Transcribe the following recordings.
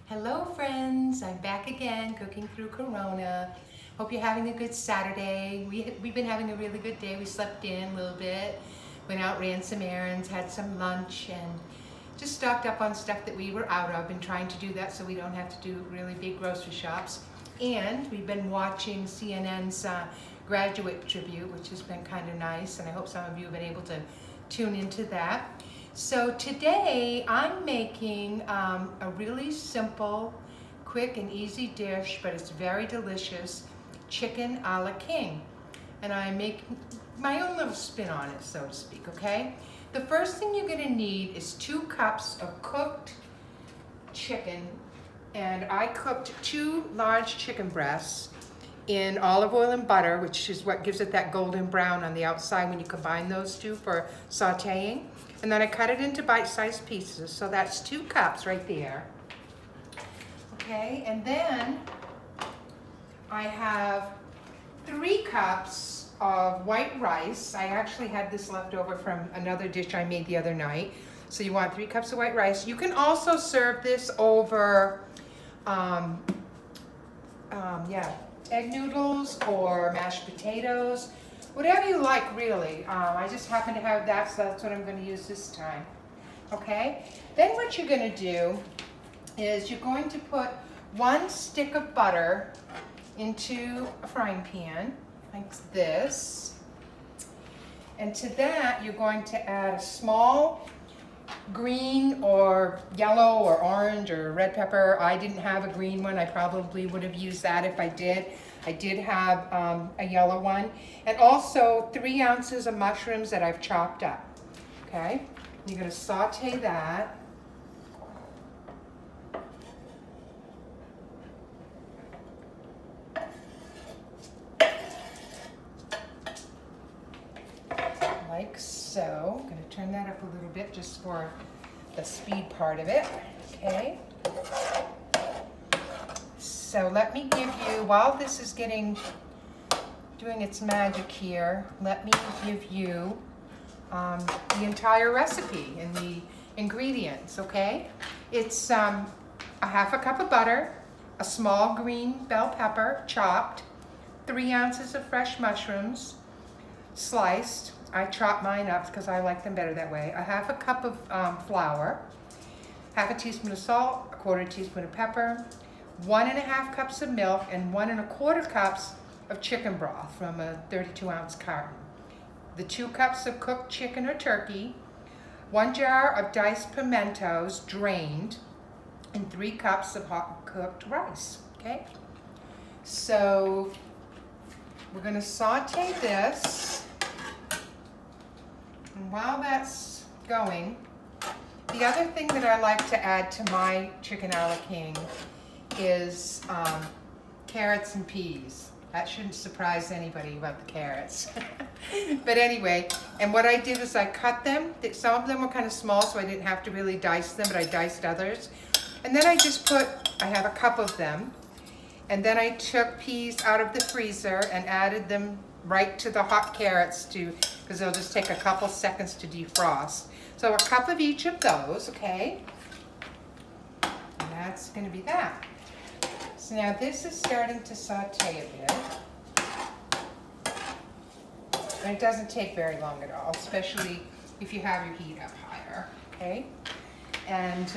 Hello friends, I'm back again cooking through Corona. Hope you're having a good Saturday. We've been having a really good day. We slept in a little bit, went out, ran some errands, had some lunch, and just stocked up on stuff that we were out of. Been trying to do that so we don't have to do really big grocery shops. And we've been watching CNN's graduate tribute, which has been kind of nice, and I hope some of you have been able to tune into that. So today I'm making a really simple, quick and easy dish, but it's very delicious, chicken a la king. And I make my own little spin on it, so to speak, okay? The first thing you're gonna need is 2 cups of cooked chicken, and I cooked 2 large chicken breasts in olive oil and butter, which is what gives it that golden brown on the outside when you combine those two for sauteing. And then I cut it into bite-sized pieces, so that's 2 cups right there. Okay, and then I have 3 cups of white rice. I actually had this left over from another dish I made the other night. So you want 3 cups of white rice. You can also serve this over, egg noodles or mashed potatoes. Whatever you like, really. I just happen to have that, so that's what I'm going to use this time. Okay? Then what you're going to do is you're going to put 1 stick of butter into a frying pan, like this. And to that, you're going to add a small green or yellow or orange or red pepper. I didn't have a green one. I probably would have used that if I did. I did have a yellow one. And also 3 ounces of mushrooms that I've chopped up. Okay? You're going to saute that. Like so. I'm going to turn that up a little bit just for the speed part of it. Okay? So let me give you, while this is doing its magic here, let me give you the entire recipe and the ingredients, okay? It's a half a cup of butter, a small green bell pepper, chopped, 3 ounces of fresh mushrooms, sliced. I chop mine up because I like them better that way. A half a cup of flour, half a teaspoon of salt, a 1/4 teaspoon of pepper, 1½ cups of milk, and 1¼ cups of chicken broth from a 32-ounce carton. The 2 cups of cooked chicken or turkey, 1 jar of diced pimentos drained, and 3 cups of hot cooked rice, okay? So we're gonna saute this, and while that's going, the other thing that I like to add to my chicken a la king is carrots and peas. That shouldn't surprise anybody about the carrots. But anyway, and what I did is I cut them. Some of them were kind of small, so I didn't have to really dice them, but I diced others. And then I have a cup of them, and then I took peas out of the freezer and added them right to the hot carrots because they'll just take a couple seconds to defrost. So a cup of each of those, okay? And that's going to be that. So now this is starting to saute a bit. And it doesn't take very long at all, especially if you have your heat up higher, okay? And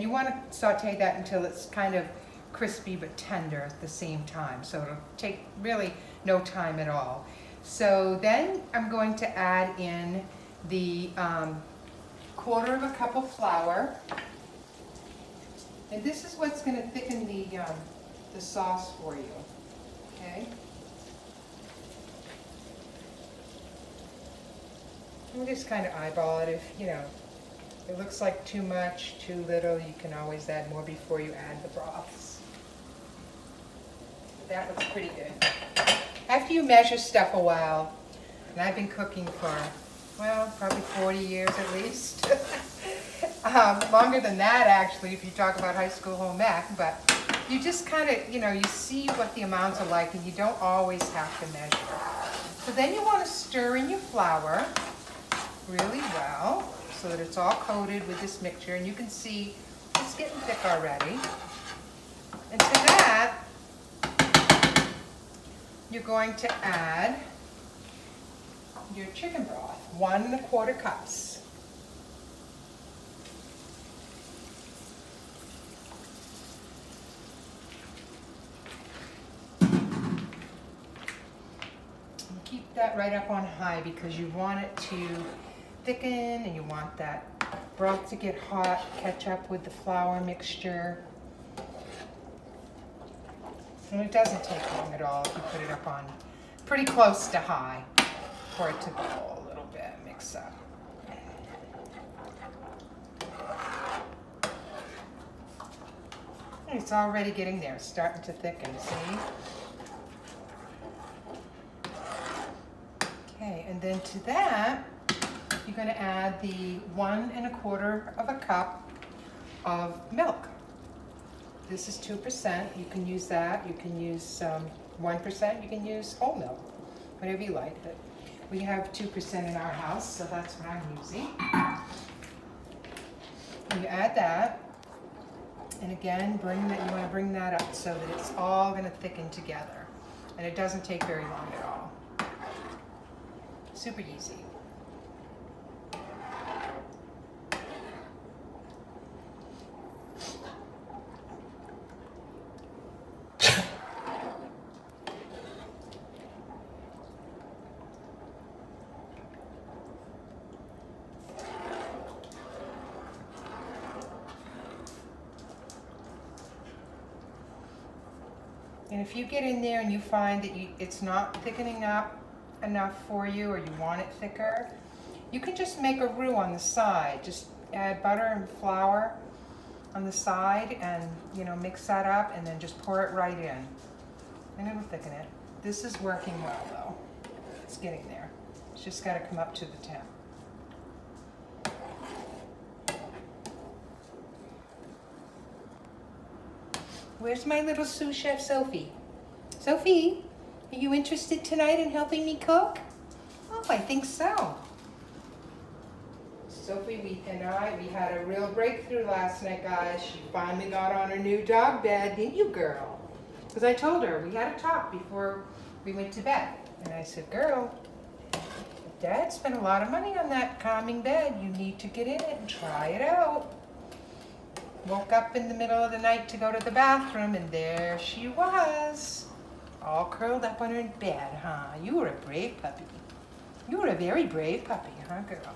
you want to saute that until it's kind of crispy but tender at the same time. So it'll take really no time at all. So then I'm going to add in the 1/4 cup of flour, and this is what's going to thicken the sauce for you. Okay. And just kind of eyeball it. If it looks like too much, too little, you can always add more before you add the broths. That looks pretty good. After you measure stuff a while, and I've been cooking for, well, probably 40 years at least. Longer than that, actually, if you talk about high school home ec, but you just kind of, you see what the amounts are like, and you don't always have to measure. So then you want to stir in your flour really well. so that it's all coated with this mixture, and you can see it's getting thick already. And to that, you're going to add your chicken broth, 1 1/4 cups. And keep that right up on high because you want it to thicken and you want that broth to get hot, catch up with the flour mixture. And it doesn't take long at all if you put it up on pretty close to high for it to boil a little bit, mix up. And it's already getting there, it's starting to thicken, see? Okay, and then to that, you're going to add the 1 1/4 cup of milk. This is 2%. You can use that. You can use 1%. You can use whole milk, whatever you like. But we have 2% in our house, so that's what I'm using. And you add that, and again, you want to bring that up so that it's all going to thicken together, and it doesn't take very long at all. Super easy. And if you get in there and you find that it's not thickening up enough for you, or you want it thicker, you can just make a roux on the side. Just add butter and flour on the side and, mix that up and then just pour it right in. And it'll thicken it. This is working well though. It's getting there. It's just got to come up to the temp. Where's my little sous chef, Sophie? Sophie, are you interested tonight in helping me cook? Oh, I think so. Sophie, we had a real breakthrough last night, guys. She finally got on her new dog bed, didn't you, girl? Because I told her, we had a talk before we went to bed. And I said, girl, Dad spent a lot of money on that calming bed. You need to get in it and try it out. Woke up in the middle of the night to go to the bathroom, and there she was, all curled up on her bed, huh? You were a brave puppy. You were a very brave puppy, huh, girl?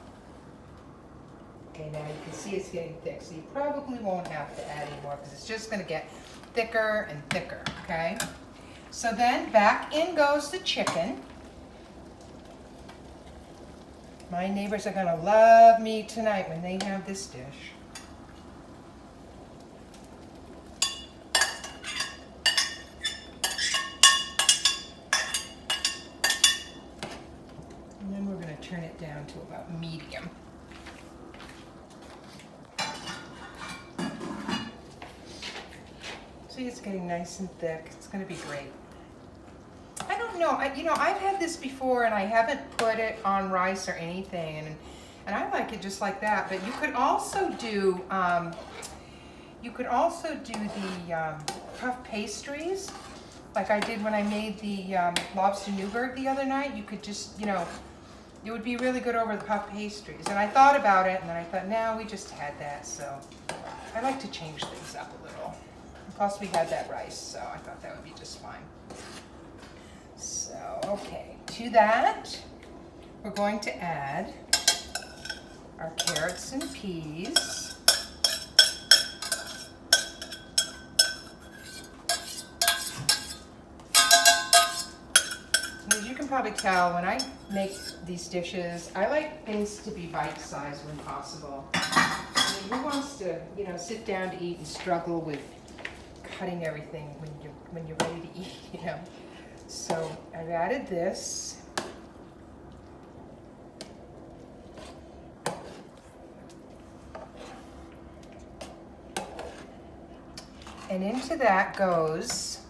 Okay, now you can see it's getting thick, so you probably won't have to add any more because it's just going to get thicker and thicker, okay? So then back in goes the chicken. My neighbors are going to love me tonight when they have this dish. Turn it down to about medium. See, it's getting nice and thick. It's going to be great. I don't know. I've had this before, and I haven't put it on rice or anything, and I like it just like that. But you could also do the puff pastries, like I did when I made the lobster Newburg the other night. You could just, it would be really good over the puff pastries. And I thought about it, and then I thought, no, we just had that, so I like to change things up a little. And plus, we had that rice, so I thought that would be just fine. So, okay, to that, we're going to add our carrots and peas. As you can probably tell, when I make these dishes, I like things to be bite-sized when possible. I mean, who wants to, sit down to eat and struggle with cutting everything when you're ready to eat, So I've added this. And into that goes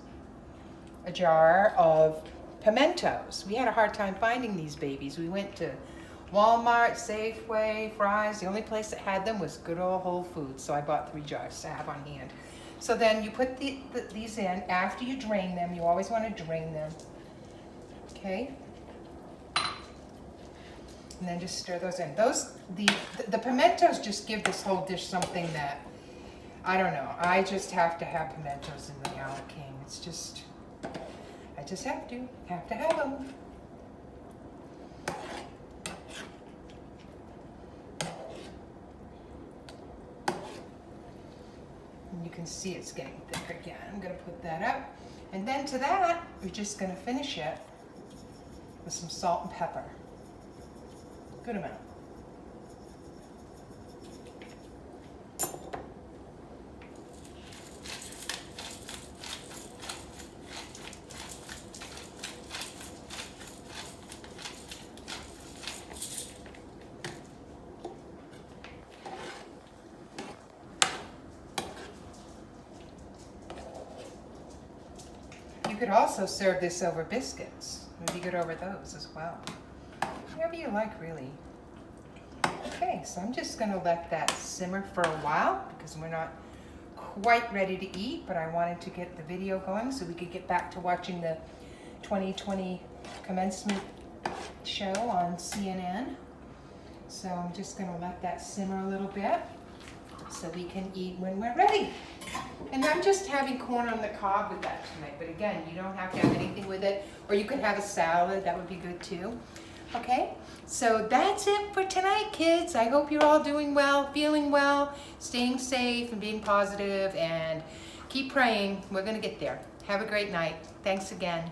a jar of pimentos. We had a hard time finding these babies. We went to Walmart, Safeway, Fry's. The only place that had them was good old Whole Foods, so I bought 3 jars to have on hand. So then you put these in. After you drain them, you always want to drain them. Okay? And then just stir those in. The pimentos just give this whole dish something that, I don't know. I just have to have pimentos in the Ala King. It's just, I just have to have them. And you can see it's getting thick again. I'm gonna put that up. And then to that, we're just gonna finish it with some salt and pepper. Good amount. You could also serve this over biscuits. It would be good over those as well. Whatever you like, really. Okay, so I'm just gonna let that simmer for a while because we're not quite ready to eat, but I wanted to get the video going so we could get back to watching the 2020 commencement show on CNN. So I'm just gonna let that simmer a little bit so we can eat when we're ready. And I'm just having corn on the cob with that tonight, but again, you don't have to have anything with it, or you could have a salad, that would be good too. Okay, so that's it for tonight, kids. I hope you're all doing well, feeling well, staying safe and being positive, and keep praying. We're gonna get there. Have a great night. Thanks again.